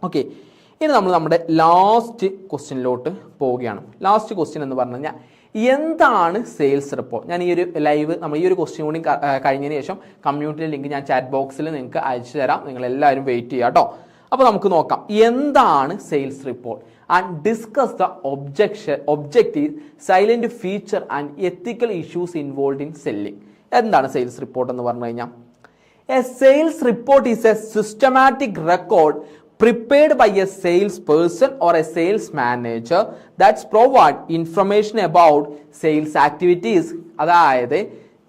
Okay, ഇനി നമ്മൾ നമ്മുടെ ലാസ്റ്റ് ക്വസ്റ്റ്യനിലോട്ട് പോവുകയാണ്. ലാസ്റ്റ് ക്വസ്റ്റ്യൻ എന്ന് പറഞ്ഞു കഴിഞ്ഞാൽ എന്താണ് സെയിൽസ് റിപ്പോർട്ട്? ഞാൻ ഈ ഒരു ലൈവ് നമ്മൾ ഈ ഒരു ക്വസ്റ്റ്യൻ കൂടി കഴിഞ്ഞതിന് ശേഷം കമ്മ്യൂണിറ്റി ലിങ്ക് ഞാൻ ചാറ്റ് ബോക്സിൽ നിങ്ങൾക്ക് അയച്ചു തരാം. നിങ്ങൾ എല്ലാവരും വെയിറ്റ് ചെയ്യുക കേട്ടോ. അപ്പോൾ നമുക്ക് നോക്കാം എന്താണ് sales report and discuss the objective, silent feature and ethical issues involve in selling. എന്താണ് സെയിൽസ് റിപ്പോർട്ട് എന്ന് പറഞ്ഞു കഴിഞ്ഞാൽ A sales report is A systematic record prepared by a salesperson or a sales manager that's provide information about sales activities. അതായത്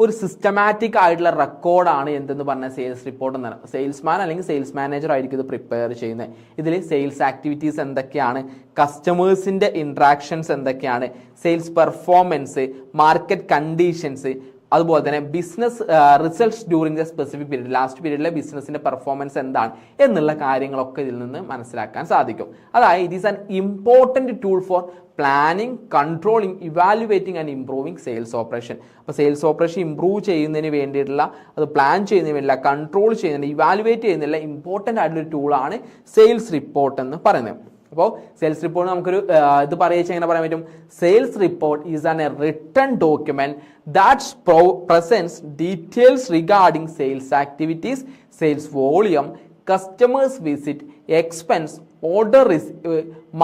ഒരു systematic ആയിട്ടുള്ള റെക്കോർഡാണ് എന്തെന്ന് പറഞ്ഞ സെയിൽസ് റിപ്പോർട്ട് എന്നാണ്. സെയിൽസ്മാൻ അല്ലെങ്കിൽ സെയിൽസ് മാനേജർ ആയിരിക്കും ഇത് പ്രിപ്പയർ ചെയ്യുന്നത്. ഇതിൽ സെയിൽസ് ആക്ടിവിറ്റീസ് എന്തൊക്കെയാണ്, കസ്റ്റമേഴ്സിൻ്റെ ഇൻട്രാക്ഷൻസ് എന്തൊക്കെയാണ്, സെയിൽസ് പെർഫോമൻസ്, മാർക്കറ്റ് കണ്ടീഷൻസ്, അതുപോലെ തന്നെ business results during the specific period, last പീരീഡിലെ ബിസിനസിന്റെ പെർഫോമൻസ് എന്താണ് എന്നുള്ള കാര്യങ്ങളൊക്കെ ഇതിൽ നിന്ന് മനസ്സിലാക്കാൻ സാധിക്കും. അതായത് it is an important tool for planning, controlling, evaluating and improving sales operation. അപ്പോൾ സെയിൽസ് ഓപ്പറേഷൻ ഇംപ്രൂവ് ചെയ്യുന്നതിന് വേണ്ടിയിട്ടുള്ള, അത് പ്ലാൻ ചെയ്യുന്നതിന് വേണ്ടിയില്ല, കൺട്രോൾ ചെയ്യുന്നതിന്, ഇവാലുവേറ്റ് ചെയ്യുന്നതിനുള്ള ഇമ്പോർട്ടൻ്റ് ആയിട്ടുള്ള ടൂളാണ് സെയിൽസ് റിപ്പോർട്ട് എന്ന് പറയുന്നത്. അപ്പോൾ സെയിൽസ് റിപ്പോർട്ട് നമുക്കൊരു ഇത് പറയുക എങ്ങനെ പറയാൻ പറ്റും? Sales report is an a written document that presents details regarding sales activities, sales volume, customers visit, expense, order,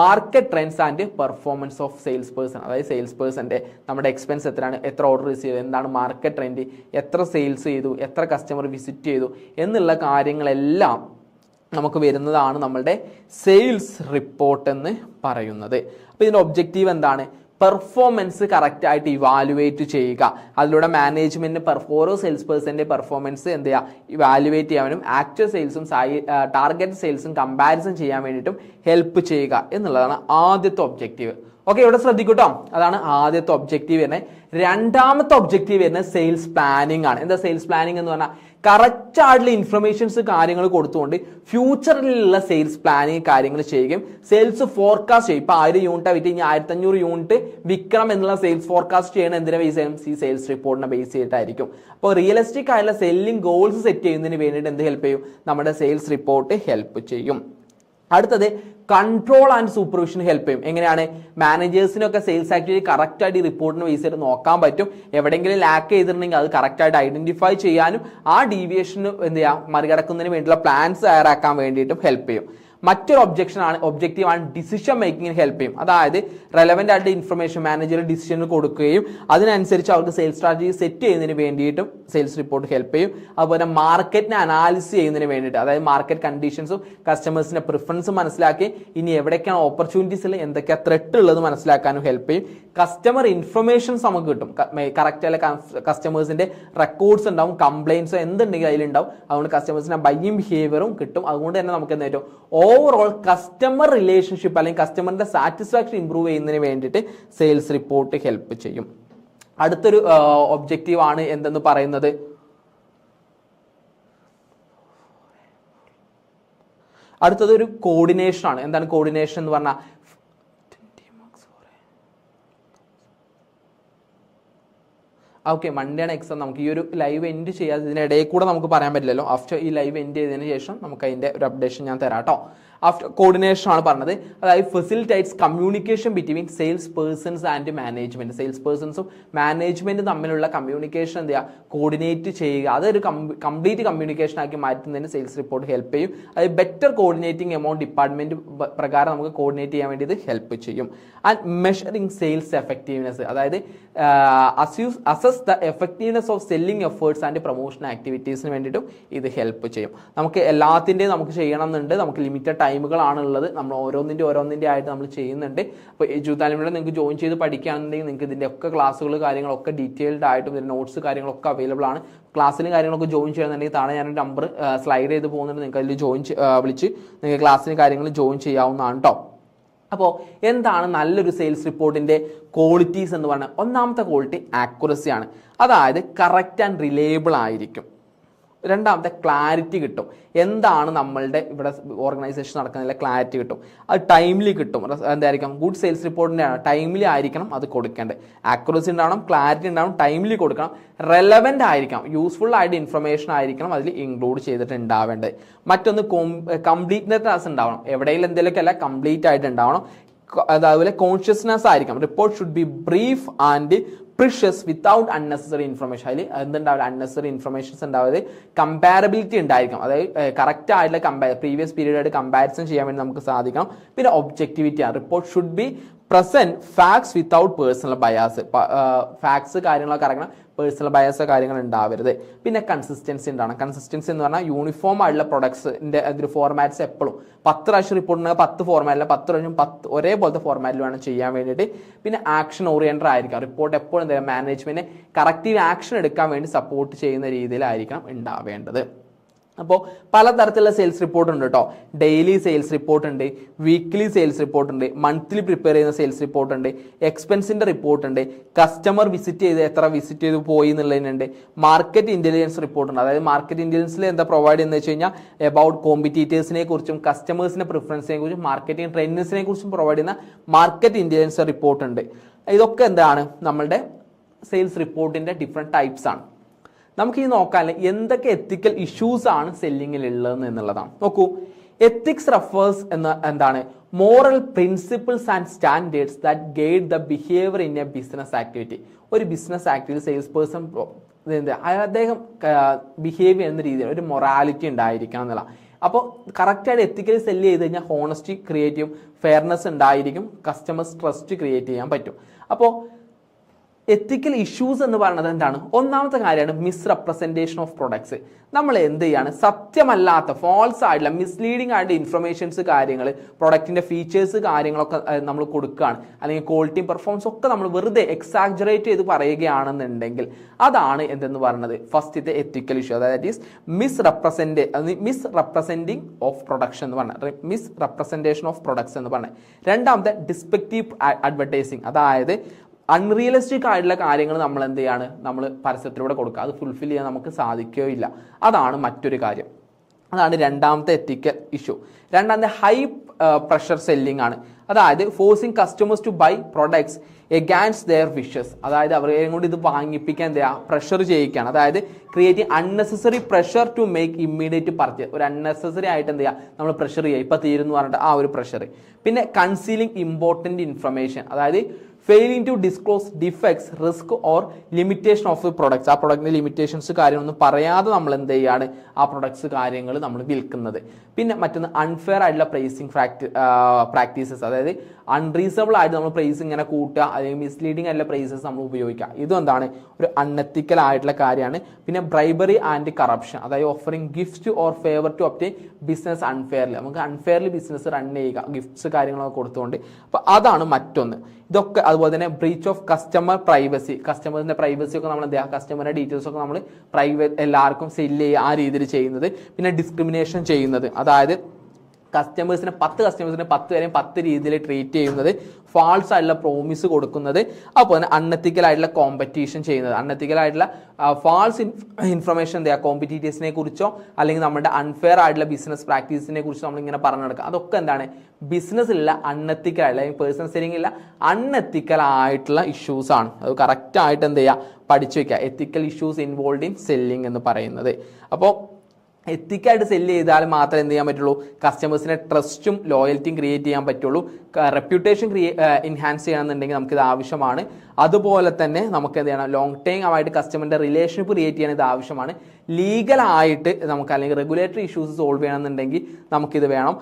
market trends and performance of sales person. അതായത് സെയിൽസ് പേഴ്സൻ്റെ നമ്മുടെ എക്സ്പെൻസ് എത്രയാണ്, എത്ര ഓർഡർ റിസീവ് ചെയ്തു, എന്താണ് മാർക്കറ്റ് ട്രെൻഡ്, എത്ര sales ചെയ്തു, എത്ര കസ്റ്റമർ വിസിറ്റ് ചെയ്തു എന്നുള്ള കാര്യങ്ങളെല്ലാം നമുക്ക് വരുന്നതാണ് നമ്മളുടെ സെയിൽസ് റിപ്പോർട്ട് എന്ന് പറയുന്നത്. അപ്പോൾ ഇതിൻ്റെ ഒബ്ജക്റ്റീവ് എന്താണ്? പെർഫോമൻസ് കറക്റ്റായിട്ട് ഇവാലുവേറ്റ് ചെയ്യുക. അതിലൂടെ മാനേജ്മെൻറ്റിന് ഓരോ സെയിൽസ് പേഴ്സൻ്റെ പെർഫോമൻസ് എന്ത് ചെയ്യുക, ഇവാലുവേറ്റ് ചെയ്യാനും ആക്ച്വൽ സെയിൽസും ടാർഗറ്റ് സെയിൽസും കമ്പാരിസൺ ചെയ്യാൻ വേണ്ടിയിട്ടും ഹെൽപ്പ് ചെയ്യുക എന്നുള്ളതാണ് ആദ്യത്തെ ഒബ്ജക്റ്റീവ്. ഓക്കെ, ഇവിടെ ശ്രദ്ധിക്കൂട്ടോ, അതാണ് ആദ്യത്തെ ഒബ്ജക്റ്റീവ് വരുന്നത്. രണ്ടാമത്തെ ഒബ്ജക്റ്റീവ് വരുന്നത് സെയിൽസ് പ്ലാനിങ് ആണ്. എന്താ സെയിൽസ് പ്ലാനിങ് എന്ന് പറഞ്ഞാൽ കറക്റ്റ് ആയിട്ടുള്ള ഇൻഫർമേഷൻസ് കാര്യങ്ങൾ കൊടുത്തുകൊണ്ട് ഫ്യൂച്ചറിലുള്ള സെയിൽസ് പ്ലാനിങ് കാര്യങ്ങൾ ചെയ്യുകയും സെയിൽസ് ഫോർകാസ്റ്റ് ചെയ്യും. ഇപ്പോൾ 1000 യൂണിറ്റ് വിറ്റ് ഇനി 1500 യൂണിറ്റ് വിൽക്കണം എന്നുള്ള സെയിൽസ് ഫോർകാസ്റ്റ് ചെയ്യണം എന്തിനെ ബേസ് ചെയ്യും? ഈ സെയിൽസ് റിപ്പോർട്ടിനെ ബേസ് ചെയ്തിട്ടായിരിക്കും. അപ്പോൾ റിയലിസ്റ്റിക് ആയിട്ടുള്ള സെല്ലിംഗ് ഗോൾസ് സെറ്റ് ചെയ്യുന്നതിന് വേണ്ടിയിട്ട് എന്ത് ഹെൽപ്പ് ചെയ്യും? നമ്മുടെ സെയിൽസ് റിപ്പോർട്ട് ഹെൽപ്പ് ചെയ്യും. അടുത്തത് കൺട്രോൾ ആൻഡ് സൂപ്പർവിഷൻ ഹെൽപ്പ് ചെയ്യും. എങ്ങനെയാണ്? മാനേജേഴ്സിനൊക്കെ സെയിൽസ് ആക്ടിവിറ്റി കറക്റ്റായിട്ട് ഈ റിപ്പോർട്ടിന് ബേസ് ചെയ്ത് നോക്കാൻ പറ്റും. എവിടെയെങ്കിലും ലാക്ക് ചെയ്തിട്ടുണ്ടെങ്കിൽ അത് കറക്റ്റായിട്ട് ഐഡന്റിഫൈ ചെയ്യാനും ആ ഡീവിയേഷന് എന്ത് ചെയ്യാം, മറികടക്കുന്നതിന് വേണ്ടിയുള്ള പ്ലാൻസ് തയ്യാറാക്കാൻ വേണ്ടിയിട്ടും ഹെൽപ്പ് ചെയ്യും. മറ്റൊരു ഒബ്ജക്റ്റീവ് ആണ് ഡിസിഷൻ മേക്കിങ്ങിന് ഹെൽപ്പ് ചെയ്യും. അതായത് റെലവെന്റ് ആയിട്ട് ഇൻഫർമേഷൻ മാനേജർ ഡിസിഷന് കൊടുക്കുകയും അതിനനുസരിച്ച് അവർക്ക് സെയിൽസ് സ്ട്രാറ്റജി സെറ്റ് ചെയ്യുന്നതിന് വേണ്ടിയിട്ടും സെയിൽസ് റിപ്പോർട്ട് ഹെൽപ്പ് ചെയ്യും. അതുപോലെ മാർക്കറ്റിനെ അനാലിസിസ് ചെയ്യുന്നതിന് വേണ്ടിയിട്ട്, അതായത് മാർക്കറ്റ് കണ്ടീഷൻസും കസ്റ്റമേഴ്സിന്റെ പ്രിഫറൻസും മനസ്സിലാക്കി ഇനി എവിടേക്കാണ് ഓപ്പർച്യൂണിറ്റീസിൽ എന്തൊക്കെയാണ് ത്രെട്ട് ഉള്ളത് മനസ്സിലാക്കാനും ഹെൽപ്പ് ചെയ്യും. കസ്റ്റമർ ഇൻഫർമേഷൻസ് നമുക്ക് കിട്ടും. കറക്റ്റ് ആയ കസ്റ്റമേഴ്സിന്റെ റെക്കോർഡ്സ് ഉണ്ടാവും, കംപ്ലയിൻസോ എന്തുണ്ടെങ്കിൽ അതിലുണ്ടാവും. അതുകൊണ്ട് കസ്റ്റമേഴ്സിന്റെ ബൈയിങ് ബിഹേവിയറും കിട്ടും. അതുകൊണ്ട് തന്നെ നമുക്ക് എന്താ പറ്റും, ഓവറോൾ കസ്റ്റമർ റിലേഷൻഷിപ്പ് അല്ലെങ്കിൽ കസ്റ്റമറിന്റെ സാറ്റിസ്ഫാക്ഷൻ ഇംപ്രൂവ് ചെയ്യുന്നതിന് വേണ്ടിയിട്ട് സെയിൽസ് റിപ്പോർട്ട് ഹെൽപ്പ് ചെയ്യും. അടുത്തൊരു ഒബ്ജക്റ്റീവ് ആണ് എന്തെന്ന് പറയുന്നത്, അടുത്തത് ഒരു കോർഡിനേഷൻ ആണ്. എന്താണ് കോർഡിനേഷൻ എന്ന് പറഞ്ഞാൽ ഓക്കെ, മൺഡേ ആണ് എക്സാം. നമുക്ക് ഈ ഒരു ലൈവ് എൻഡ് ചെയ്യാതെ ഇതിനിടയിൽ കൂടെ നമുക്ക് പറയാൻ പറ്റില്ലല്ലോ. ആഫ്റ്റർ ഈ ലൈവ് എൻഡ് ചെയ്തതിന് ശേഷം നമുക്ക് അതിൻ്റെ ഒരു അപ്ഡേഷൻ ഞാൻ തരാം കേട്ടോ. ആഫ്റ്റർ കോർഡിനേഷൻ ആണ് പറഞ്ഞത്. അതായത് facilitates communication between sales persons and management. Sales പേഴ്സൺസും മാനേജ്മെന്റും തമ്മിലുള്ള കമ്മ്യൂണിക്കേഷൻ എന്ത് ചെയ്യുക, കോർഡിനേറ്റ് ചെയ്യുക. അതൊരു കംപ്ലീറ്റ് കമ്മ്യൂണിക്കേഷൻ ആക്കി മാറ്റുന്നതിന് സെയിൽസ് റിപ്പോർട്ട് ഹെൽപ്പ് ചെയ്യും. അത് ബെറ്റർ കോർഡിനേറ്റിംഗ് എമൗണ്ട് ഡിപ്പാർട്ട്മെന്റ് പ്രകാരം നമുക്ക് കോർഡിനേറ്റ് ചെയ്യാൻ വേണ്ടി ഇത് ഹെൽപ്പ് ചെയ്യും. ആൻഡ് മെഷറിംഗ് സെയിൽസ് എഫക്റ്റീവ്നെസ്, അതായത് assess the effectiveness of selling efforts and promotion ആക്ടിവിറ്റീസിന് വേണ്ടിയിട്ടും ഇത് ഹെൽപ്പ് ചെയ്യും. നമുക്ക് എല്ലാത്തിൻ്റെയും നമുക്ക് ചെയ്യണം എന്നുണ്ട്. നമുക്ക് ലിമിറ്റഡ് ടൈമുകളാണ് ഉള്ളത്. നമ്മൾ ഓരോന്നിൻ്റെ ആയിട്ട് നമ്മൾ ചെയ്യുന്നുണ്ട്. അപ്പോൾ എജുതാലിമിലൂടെ നിങ്ങൾക്ക് ജോയിൻ ചെയ്ത് പഠിക്കുകയാണെന്നുണ്ടെങ്കിൽ നിങ്ങൾക്ക് ഇതിൻ്റെ ഒക്കെ ക്ലാസ്സുകൾ കാര്യങ്ങളൊക്കെ ഡീറ്റെയിൽഡ് ആയിട്ടും ഇതിൻ്റെ നോട്ട്സ് കാര്യങ്ങളൊക്കെ അവൈലബിൾ ആണ്. ക്ലാസ്സിലും കാര്യങ്ങളൊക്കെ ജോയിൻ ചെയ്യണമെന്നുണ്ടെങ്കിൽ താഴെ ഞാനൊരു നമ്പർ സ്ലൈഡ് ചെയ്ത് പോകുന്നുണ്ട്. നിങ്ങൾക്ക് അതിൽ വിളിച്ച് നിങ്ങൾക്ക് ക്ലാസ്സിന് കാര്യങ്ങൾ ജോയിൻ ചെയ്യാവുന്നതാണ് കേട്ടോ. അപ്പോൾ എന്താണ് നല്ലൊരു സെയിൽസ് റിപ്പോർട്ടിൻ്റെ ക്വാളിറ്റീസ് എന്ന് പറഞ്ഞാൽ, ഒന്നാമത്തെ ക്വാളിറ്റി ആക്യുറസി ആണ്. അതായത് കറക്റ്റ് ആൻഡ് റിലയബിൾ ആയിരിക്കും. രണ്ടാമത്തെ ക്ലാരിറ്റി കിട്ടും. എന്താണ് നമ്മളുടെ ഇവിടെ ഓർഗനൈസേഷൻ നടക്കുന്നതിലെ ക്ലാരിറ്റി കിട്ടും. അത് ടൈംലി കിട്ടും. എന്തായിരിക്കും ഗുഡ് സെയിൽസ് റിപ്പോർട്ടിൻ്റെ ആണ് ടൈംലി ആയിരിക്കണം അത് കൊടുക്കേണ്ടത്. ആക്യുറസി ഉണ്ടാവണം, ക്ലാരിറ്റി ഉണ്ടാവണം, ടൈംലി കൊടുക്കണം, റെലവൻ്റ് ആയിരിക്കണം, യൂസ്ഫുൾ ആയിട്ട് ഇൻഫർമേഷൻ ആയിരിക്കണം അതിൽ ഇൻക്ലൂഡ് ചെയ്തിട്ട് ഉണ്ടാവേണ്ടത്. മറ്റൊന്ന് കംപ്ലീറ്റ്നെസ് ഉണ്ടാവണം. എവിടെയെങ്കിലും എന്തെങ്കിലുമൊക്കെ അല്ല കംപ്ലീറ്റ് ആയിട്ട് ഉണ്ടാവണം. അതുപോലെ കോൺഷ്യസ്നെസ് ആയിരിക്കണം. Report should be brief and precious without unnecessary information. അതിൽ എന്തുണ്ടാവില്ല, അൺനെസറി ഇൻഫർമേഷൻസ് ഉണ്ടാവില്ല. കമ്പാരബിലിറ്റി ഉണ്ടായിരിക്കും, അതായത് കറക്റ്റ് ആയിട്ടുള്ള പ്രീവിയസ് പീരീഡായിട്ട് കമ്പാരിസൺ ചെയ്യാൻ വേണ്ടി നമുക്ക് സാധിക്കണം. പിന്നെ ഒബ്ജക്ടിവിറ്റി ആണ്. Report should be present facts without personal bias. Facts കാര്യങ്ങളൊക്കെ അറിയണം, പേഴ്സണൽ ബയാസ് കാര്യങ്ങൾ ഉണ്ടാവരുത്. പിന്നെ കൺസിസ്റ്റൻസി ഉണ്ടാവണം. കൺസിസ്റ്റൻസി എന്ന് പറഞ്ഞാൽ യൂണിഫോം ആയിട്ടുള്ള പ്രൊഡക്ട്സിന്റെ ഒരു ഫോർമാറ്റ്സ് എപ്പോഴും 10 പ്രാവശ്യം റിപ്പോർട്ട് ഉണ്ടെങ്കിൽ 10 ഫോർമാറ്റില്ല, 10 പ്രാവശ്യം 10 ഒരേപോലത്തെ ഫോർമാറ്റിൽ വേണം ചെയ്യാൻ വേണ്ടിയിട്ട്. പിന്നെ ആക്ഷൻ ഓറിയന്റഡ് ആയിരിക്കാം. റിപ്പോർട്ട് എപ്പോഴും എന്തായാലും മാനേജ്മെന്റിനെ കറക്റ്റീവ് ആക്ഷൻ എടുക്കാൻ വേണ്ടി സപ്പോർട്ട് ചെയ്യുന്ന രീതിയിലായിരിക്കണം ഉണ്ടാവേണ്ടത്. അപ്പോൾ പലതരത്തിലുള്ള സെയിൽസ് റിപ്പോർട്ട് ഉണ്ട് കേട്ടോ. ഡെയിലി സെയിൽസ് റിപ്പോർട്ട് ഉണ്ട്, വീക്ക്ലി സെയിൽസ് റിപ്പോർട്ട് ഉണ്ട്, മന്ത്ലി പ്രിപ്പയർ ചെയ്യുന്ന സെയിൽസ് റിപ്പോർട്ട് ഉണ്ട്, എക്സ്പെൻസിന്റെ റിപ്പോർട്ട് ഉണ്ട്, കസ്റ്റമർ വിസിറ്റ് ചെയ്ത് എത്ര വിസിറ്റ് ചെയ്ത് പോയി എന്നുള്ളതിനുണ്ട്, മാർക്കറ്റ് ഇന്റലിജൻസ് റിപ്പോർട്ട് ഉണ്ട്. അതായത് മാർക്കറ്റ് ഇന്റലിജൻസിൽ എന്താ പ്രൊവൈഡ് ചെയ്യുന്നത് വെച്ച് കഴിഞ്ഞാൽ എബൌട്ട് കോമ്പറ്റീറ്റേഴ്സിനെ കുറിച്ചും കസ്റ്റമേഴ്സിന്റെ പ്രിഫറൻസിനെ കുറിച്ചും മാർക്കറ്റിംഗ് ട്രെൻഡ്സിനെ കുറിച്ചും പ്രൊവൈഡ് ചെയ്യുന്ന മാർക്കറ്റ് ഇന്റലിജൻസ് റിപ്പോർട്ട് ഉണ്ട്. ഇതൊക്കെ എന്താണ് നമ്മളുടെ സെയിൽസ് റിപ്പോർട്ടിന്റെ ഡിഫറെന്റ് ടൈപ്സ് ആണ്. നമുക്ക് ഈ നോക്കാൻ എന്തൊക്കെ എത്തിക്കൽ ഇഷ്യൂസ് ആണ് സെല്ലിങ്ങിൽ ഉള്ളത് എന്നുള്ളതാണ്. നോക്കൂ, എത്തിക്സ് റെഫേഴ്സ് എന്ന എന്താണ് moral principles and standards that guide the behaviour in A business activity. ഒരു ബിസിനസ് ആക്ടിവിറ്റി സെയിൽസ് പേഴ്സൺ അദ്ദേഹം ബിഹേവ് ചെയ്യുന്ന രീതിയിൽ ഒരു മൊറാലിറ്റി ഉണ്ടായിരിക്കണം എന്നുള്ള. അപ്പോൾ കറക്റ്റായിട്ട് എത്തിക്കലി സെല്ല് ചെയ്ത് കഴിഞ്ഞാൽ ഹോണസ്റ്റി ക്രിയേറ്റ് ചെയ്യും, ഫെയർനെസ് ഉണ്ടായിരിക്കും, കസ്റ്റമേഴ്സ് ട്രസ്റ്റ് ക്രിയേറ്റ് ചെയ്യാൻ പറ്റും. അപ്പോൾ എത്തിക്കൽ ഇഷ്യൂസ് എന്ന് പറയുന്നത് എന്താണ്? ഒന്നാമത്തെ കാര്യമാണ് മിസ് റെപ്രസെൻറ്റേഷൻ ഓഫ് പ്രൊഡക്ട്സ്. നമ്മൾ എന്ത് ചെയ്യാണ്, സത്യമല്ലാത്ത ഫോൾസ് ആയിട്ടുള്ള മിസ്ലീഡിംഗ് ആയിട്ട് ഇൻഫർമേഷൻസ് കാര്യങ്ങൾ, പ്രൊഡക്റ്റിന്റെ ഫീച്ചേഴ്സ് കാര്യങ്ങളൊക്കെ നമ്മൾ കൊടുക്കുകയാണ്, അല്ലെങ്കിൽ ക്വാളിറ്റി പെർഫോമൻസ് ഒക്കെ നമ്മൾ വെറുതെ എക്സാജറേറ്റ് ചെയ്ത് പറയുകയാണെന്നുണ്ടെങ്കിൽ അതാണ് എന്തെന്ന് പറയുന്നത് ഫസ്റ്റത്തെ എത്തിക്കൽ ഇഷ്യൂ. അതായത് is miss representing of production എന്ന് പറഞ്ഞത്, മിസ് റെപ്രസെൻറ്റേഷൻ ഓഫ് പ്രൊഡക്ട്സ് എന്ന് പറഞ്ഞത്. രണ്ടാമത്തെ ഡിസ്പെക്റ്റീവ് അഡ്വർടൈസിങ്, അതായത് അൺറിയലിസ്റ്റിക് ആയിട്ടുള്ള കാര്യങ്ങൾ നമ്മൾ എന്ത് ചെയ്യാണ്, നമ്മൾ പരസ്യത്തിലൂടെ കൊടുക്കുക, അത് ഫുൾഫിൽ ചെയ്യാൻ നമുക്ക് സാധിക്കുകയില്ല. അതാണ് മറ്റൊരു കാര്യം. അതാണ് രണ്ടാമത്തെ എത്തിക്കൽ ഇഷ്യൂ. രണ്ടാമത്തെ ഹൈ പ്രഷർ സെല്ലിംഗ് ആണ്. അതായത് forcing customers to buy products against their wishes. അതായത് അവരെ കൊണ്ട് ഇത് വാങ്ങിപ്പിക്കാൻ എന്ത് ചെയ്യുക, പ്രഷർ ചെയ്യിക്കുകയാണ്. അതായത് creating unnecessary pressure to make immediate purchase. ഒരു അൺനെസസറി ആയിട്ട് എന്ത് ചെയ്യുക, നമ്മൾ പ്രഷർ ചെയ്യുക, ഇപ്പം തീരുന്നു പറഞ്ഞിട്ട് ആ ഒരു പ്രഷർ. പിന്നെ കൺസീലിംഗ് ഇമ്പോർട്ടൻറ്റ് ഇൻഫർമേഷൻ, അതായത് failing to disclose defects, risk or limitation of products. ആ പ്രൊഡക്റ്റിന്റെ ലിമിറ്റേഷൻസ് കാര്യങ്ങളൊന്നും പറയാതെ നമ്മൾ എന്ത് ചെയ്യാണ് ആ പ്രൊഡക്ട്സ് കാര്യങ്ങൾ നമ്മൾ വിൽക്കുന്നത്. പിന്നെ മറ്റൊന്ന് അൺഫെയർ ആയിട്ടുള്ള പ്രൈസിങ് പ്രാക്ടീസസ്, അതായത് അൺറീസണബിൾ ആയിട്ട് നമ്മൾ പ്രൈസ് ഇങ്ങനെ കൂട്ടുക, അല്ലെങ്കിൽ മിസ്ലീഡിംഗ് ആയിട്ടുള്ള പ്രൈസസ് നമ്മൾ ഉപയോഗിക്കുക. ഇതും എന്താണ് ഒരു അൺഎത്തിക്കൽ ആയിട്ടുള്ള കാര്യമാണ്. പിന്നെ ബ്രൈബറി ആൻഡ് കറപ്ഷൻ, അതായത് offering gift or favour to obtain business unfairly. നമുക്ക് അൺഫെയർലി ബിസിനസ് റൺ ചെയ്യുക, ഗിഫ്റ്റ്സ് കാര്യങ്ങളൊക്കെ കൊടുത്തുകൊണ്ട്. അപ്പോൾ അതാണ് മറ്റൊന്ന്. ഇതൊക്കെ അതുപോലെ തന്നെ ബ്രീച്ച് ഓഫ് കസ്റ്റമർ പ്രൈവസി, കസ്റ്റമേഴ്സിന്റെ പ്രൈവസി ഒക്കെ നമ്മൾ എന്ത് ചെയ്യുക, കസ്റ്റമറിന്റെ ഡീറ്റെയിൽസ് ഒക്കെ നമ്മൾ പ്രൈവറ്റ് എല്ലാവർക്കും സെല്ല് ചെയ്യുക, ആ രീതിയിൽ ചെയ്യുന്നത്. പിന്നെ ഡിസ്ക്രിമിനേഷൻ ചെയ്യുന്നത്, അതായത് കസ്റ്റമേഴ്സിനെ 10 പേരെയും 10 രീതിയിൽ ട്രീറ്റ് ചെയ്യുന്നത്, ഫാൾസ് ആയിട്ടുള്ള പ്രോമിസ് കൊടുക്കുന്നത്, അപ്പോൾ തന്നെ അൺഎത്തിക്കൽ ആയിട്ടുള്ള കോമ്പറ്റീഷൻ ചെയ്യുന്നത്, അൺഎത്തിക്കൽ ആയിട്ടുള്ള ഫാൾസ് ഇൻഫർമേഷൻ എന്താ കോമ്പറ്റീറ്റേഴ്സിനെ കുറിച്ചോ അല്ലെങ്കിൽ നമ്മുടെ അൺഫെയർ ആയിട്ടുള്ള ബിസിനസ് പ്രാക്ടീസിനെ കുറിച്ചോ നമ്മളിങ്ങനെ പറഞ്ഞു നടക്കുക. അതൊക്കെ എന്താണ് ബിസിനസ്സിലുള്ള അൺഎത്തിക്കൽ ആയിട്ടുള്ള അല്ലെങ്കിൽ പേഴ്സണൽ സെല്ലിംഗിലുള്ള അൺഎത്തിക്കൽ ആയിട്ടുള്ള ഇഷ്യൂസ് ആണ്. അത് കറക്റ്റ് ആയിട്ട് എന്ത് ചെയ്യുക, പഠിച്ചു വെക്കുക. Ethical issues involve in selling എന്ന് പറയുന്നത്. അപ്പോൾ എത്തിക്കായിട്ട് സെല്ല് ചെയ്താൽ മാത്രമേ എന്ത് ചെയ്യാൻ പറ്റുള്ളൂ, കസ്റ്റമേഴ്സിനെ ട്രസ്റ്റും ലോയൽറ്റിയും ക്രിയേറ്റ് ചെയ്യാൻ പറ്റുള്ളൂ. റെപ്യൂട്ടേഷൻ എൻഹാൻസ് ചെയ്യണമെന്നുണ്ടെങ്കിൽ നമുക്കിത് ആവശ്യമാണ്. അതുപോലെ തന്നെ നമുക്ക് എന്ത് ചെയ്യണം, ലോങ് ടൈം ആയിട്ട് കസ്റ്റമറിന്റെ റിലേഷൻഷിപ്പ് ക്രിയേറ്റ് ചെയ്യാൻ ഇത് ആവശ്യമാണ്. ലീഗലായിട്ട് നമുക്ക് അല്ലെങ്കിൽ റെഗുലേറ്ററി ഇഷ്യൂസ് സോൾവ് ചെയ്യണമെന്നുണ്ടെങ്കിൽ നമുക്കിത് വേണം.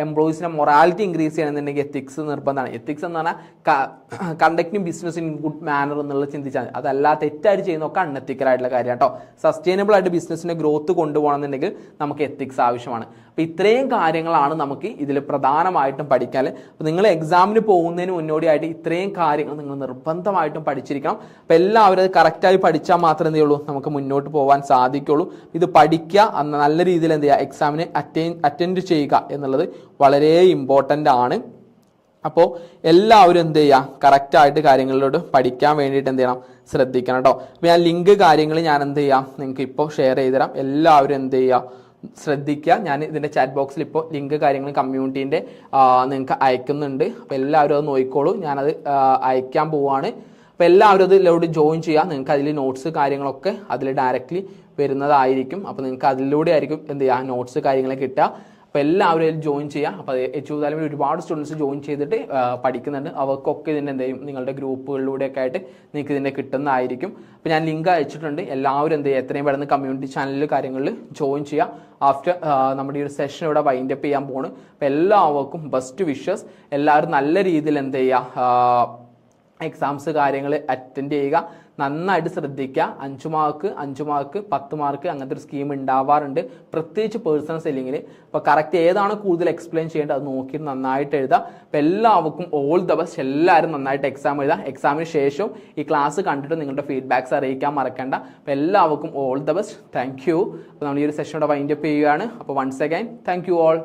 എംപ്ലോയീസിന്റെ മൊറാലിറ്റി ഇൻക്രീസ് ചെയ്യണമെന്നുണ്ടെങ്കിൽ എത്തിക്സ് നിർബന്ധമാണ്. എത്തിക്സ് എന്ന് പറഞ്ഞാൽ conducting business in good manner എന്നുള്ളത് ചിന്തിച്ചാൽ മതി. അതല്ല തെറ്റായിട്ട് ചെയ്യുന്നതൊക്കെ അൺഎത്തിക്കൽ ആയിട്ടുള്ള കാര്യം കേട്ടോ. സസ്റ്റൈനബിൾ ആയിട്ട് ബിസിനസിന്റെ ഗ്രോത്ത് കൊണ്ടുപോകണമെന്നുണ്ടെങ്കിൽ നമുക്ക് എത്തിക്സ് ആവശ്യമാണ്. അപ്പോൾ ഇത്രയും കാര്യങ്ങളാണ് നമുക്ക് ഇതിൽ പ്രധാനമായിട്ടും പഠിക്കാൻ. അപ്പോൾ നിങ്ങൾ എക്സാമിന് പോകുന്നതിന് മുന്നോടിയായിട്ട് ഇത്രയും കാര്യങ്ങൾ നിങ്ങൾ നിർബന്ധമായിട്ടും പഠിച്ചിരിക്കണം. അപ്പോൾ എല്ലാവരും അത് കറക്റ്റായി പഠിച്ചാൽ മാത്രമേ എന്ത് ചെയ്യുള്ളൂ, നമുക്ക് മുന്നോട്ട് പോകാൻ സാധിക്കുള്ളൂ. ഇത് പഠിക്കുക, നല്ല രീതിയിൽ എന്ത് ചെയ്യുക, എക്സാമിന് അറ്റൻഡ് ചെയ്യുക എന്നുള്ളത് വളരെ ഇമ്പോർട്ടൻ്റ് ആണ്. അപ്പോൾ എല്ലാവരും എന്ത് ചെയ്യുക, കറക്റ്റായിട്ട് കാര്യങ്ങളിലോട്ട് പഠിക്കാൻ വേണ്ടിയിട്ട് എന്ത് ചെയ്യണം, ശ്രദ്ധിക്കണം കേട്ടോ. അപ്പോൾ ഞാൻ ലിങ്ക് കാര്യങ്ങൾ ഞാൻ എന്ത് ചെയ്യാം നിങ്ങൾക്ക് ഇപ്പോൾ ഷെയർ ചെയ്ത് തരാം. എല്ലാവരും എന്ത് ചെയ്യുക, ശ്രദ്ധിക്കുക. ഞാൻ ഇതിൻ്റെ ചാറ്റ് ബോക്സിൽ ഇപ്പോൾ ലിങ്ക് കാര്യങ്ങൾ കമ്മ്യൂണിറ്റീൻ്റെ നിങ്ങൾക്ക് അയക്കുന്നുണ്ട്. അപ്പോൾ എല്ലാവരും അത് നോക്കിക്കോളൂ. ഞാനത് അയക്കാൻ പോവുകയാണ്. അപ്പോൾ എല്ലാവരും അതിലൂടെ ജോയിൻ ചെയ്യുക. നിങ്ങൾക്ക് അതിൽ നോട്ട്സ് കാര്യങ്ങളൊക്കെ അതിൽ ഡയറക്റ്റ്ലി വരുന്നതായിരിക്കും. അപ്പോൾ നിങ്ങൾക്ക് അതിലൂടെ ആയിരിക്കും എന്ത് ചെയ്യുക, നോട്ട്സ് കാര്യങ്ങളൊക്കെ കിട്ടുക. അപ്പോൾ എല്ലാവരും അതിൽ ജോയിൻ ചെയ്യുക. അപ്പോൾ എച്ച് താലമിൽ ഒരുപാട് സ്റ്റുഡൻസ് ജോയിൻ ചെയ്തിട്ട് പഠിക്കുന്നുണ്ട്. അവർക്കൊക്കെ ഇതിൻ്റെ എന്ത് ചെയ്യും, നിങ്ങളുടെ ഗ്രൂപ്പുകളിലൂടെയൊക്കെ ആയിട്ട് നിങ്ങൾക്ക് ഇതിൻ്റെ കിട്ടുന്നതായിരിക്കും. അപ്പോൾ ഞാൻ ലിങ്ക് അയച്ചിട്ടുണ്ട്. എല്ലാവരും എന്ത് ചെയ്യുക, എത്രയും പെട്ടെന്ന് കമ്മ്യൂണിറ്റി ചാനലിൽ കാര്യങ്ങളിൽ ജോയിൻ ചെയ്യുക. ആഫ്റ്റർ നമ്മുടെ ഈ ഒരു സെഷൻ ഇവിടെ വൈൻഡ് അപ്പ് ചെയ്യാൻ പോണ്. അപ്പോൾ എല്ലാവർക്കും ബെസ്റ്റ് വിഷസ്. എല്ലാവരും നല്ല രീതിയിൽ എന്ത് ചെയ്യുക, എക്സാംസ് കാര്യങ്ങൾ അറ്റൻഡ് ചെയ്യുക. നന്നായിട്ട് ശ്രദ്ധിക്കുക. 5 മാർക്ക് 10 മാർക്ക് അങ്ങനത്തെ ഒരു സ്കീം ഉണ്ടാവാറുണ്ട്, പ്രത്യേകിച്ച് പേഴ്സണൽ സെല്ലിങ്ങിൽ. അപ്പോൾ കറക്റ്റ് ഏതാണ് കൂടുതൽ എക്സ്പ്ലെയിൻ ചെയ്യേണ്ടത് അത് നോക്കിയിട്ട് നന്നായിട്ട് എഴുതുക. അപ്പോൾ എല്ലാവർക്കും ഓൾ ദ ബെസ്റ്റ്. എല്ലാവരും നന്നായിട്ട് എക്സാം എഴുതുക. എക്സാമിന് ശേഷം ഈ ക്ലാസ് കണ്ടിട്ട് നിങ്ങളുടെ ഫീഡ്ബാക്ക്സ് അറിയിക്കാൻ മറക്കണ്ട. അപ്പോൾ എല്ലാവർക്കും all the best. Thank you. അപ്പോൾ നമ്മൾ ഈ ഒരു സെഷനോടെ വൈൻഡ് അപ്പ് ചെയ്യുകയാണ്. അപ്പോൾ once again thank you all.